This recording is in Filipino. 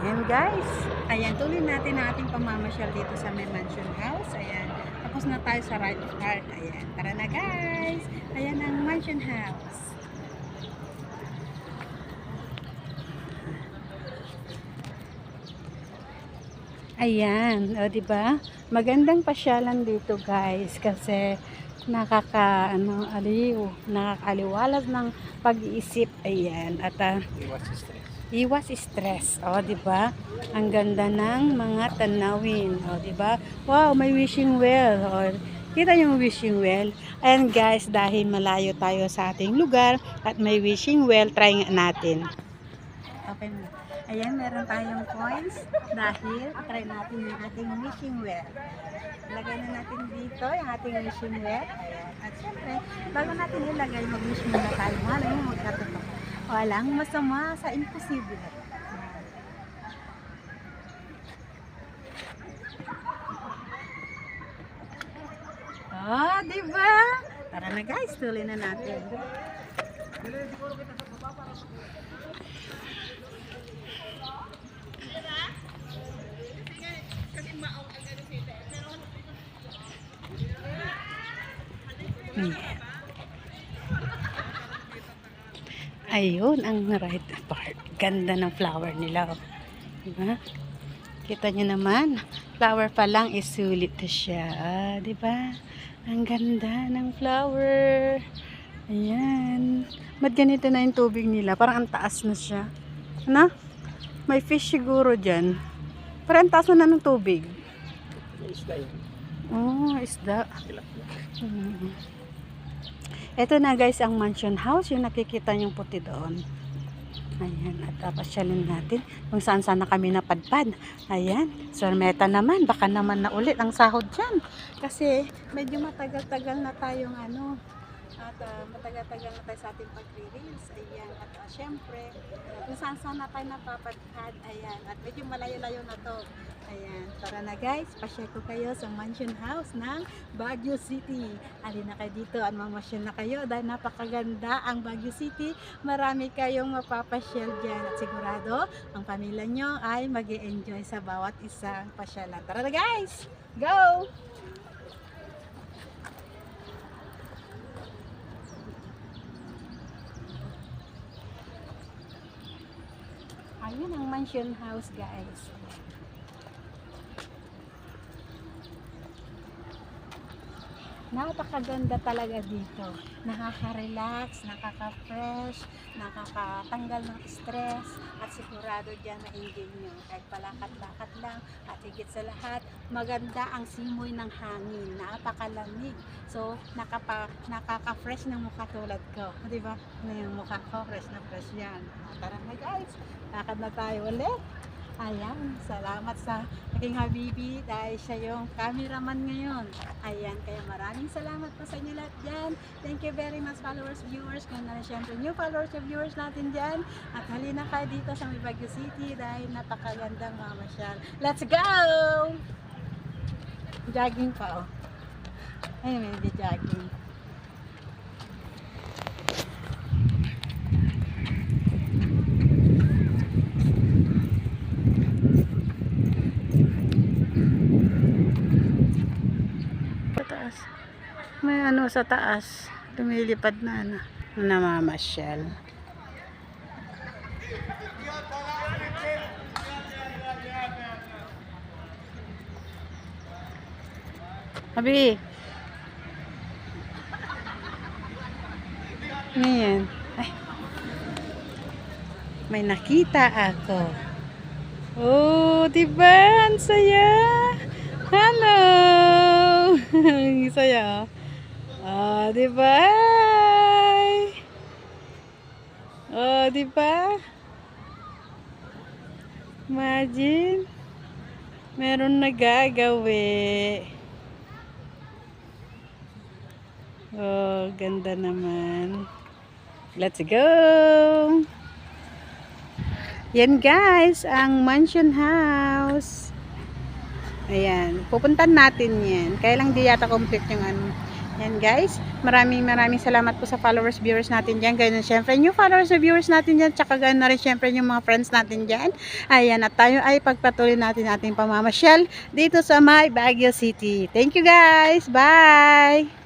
Ayan guys. Ayan, tuloy natin ang ating pamamasyal dito sa may mansion house. Ayan. Tapos na tayo sa right part. Ayan. Tara na guys. Ayan ang mansion house. Ayan, o di ba? Magandang pasyalan dito, guys, kasi nakakaaliwalas ng pag-iisip. Ayan, at iwas stress. O, di ba? Ang ganda ng mga tanawin. O, di ba? Wow, may wishing well. O, kita yung wishing well. Ayan, guys, dahil malayo tayo sa ating lugar at may wishing well, try nga natin. Okay mo. Ayan, meron tayong coins dahil try natin yung ating wishing well. Lagay na natin dito yung ating wishing well. Ayan. At syempre, bago natin ilagay, mag-wish muna tayo. Malay mo magkatotoo. Walang masama sa imposible. Oh, diba? Tara na guys, tuloy na natin. Ayun ang right part. Ganda ng flower nila. Diba? Kita nyo naman, flower pa lang is sulit na siya. Diba? Ang ganda ng flower. Ayan. Ba't ganito na yung tubig nila? Parang ang taas na siya. Ano? May fish siguro dyan. Parang ang taas na ng tubig. Isda yun. Oh, isda. Ito na guys ang mansion house. Yung nakikita yung puti doon. Ayan. At pasyalin natin kung saan na kami napadpad. Ayan. So meta naman. Baka naman na ulit ang sahod dyan. Kasi medyo matagal-tagal na tayong at matagal-tagal na tayo sa ating pag-reels. Ayan. At syempre, kung saan na tayo napapadpad. Ayan. At medyo malayo-layo na to. Ayan. Tara na guys. Pasyal ko kayo sa mansion house ng Baguio City. Alin na kayo dito at mamasyal na kayo dahil napakaganda ang Baguio City. Marami kayong mapapasyal dyan. At sigurado, ang pamilya nyo ay mag-e-enjoy sa bawat isang pasyalan. Tara na guys! Go! Ayun ang mansion house guys. Napakaganda talaga dito. Nakaka-relax, nakaka-fresh, nakakatanggal ng stress, at sigurado dyan na enjoy nyo. Kahit palakad-lakad lang, at higit sa lahat, maganda ang simoy ng hangin. Napakalamig. So, nakaka-fresh ng mukha tulad ko. Diba? Yung mukha ko, fresh na fresh yan. Tara na guys, lakad na tayo ulit. Ayan, salamat sa aking habibi dahil siya yung cameraman ngayon. Ayan, kaya maraming salamat po sa inyo lahat dyan. Thank you very much followers, viewers. Kung na siyempre new followers and viewers natin dyan. At halina kayo dito sa Baguio City dahil napakagandang mamasyal. Let's go! Jogging pa oh. Ayun, may jogging. May sa taas, lumilipad na namamasyal. Abi, ngayon, ay, may nakita ako. Oh, diba? Ang saya. Hello! Ang saya. Diba? Diba? Imagine. Meron nagagawi. Ganda naman. Let's go! Yan guys, ang mansion house. Ayan, pupuntan natin yan. Kaya lang di yata complete Yan guys, maraming salamat po sa followers, viewers natin dyan. Ganyan syempre, new followers na viewers natin dyan. Tsaka ganyan na rin syempre yung mga friends natin dyan. Ayan, at tayo ay pagpatuloy natin ating pamamasyal dito sa may Baguio City. Thank you guys! Bye!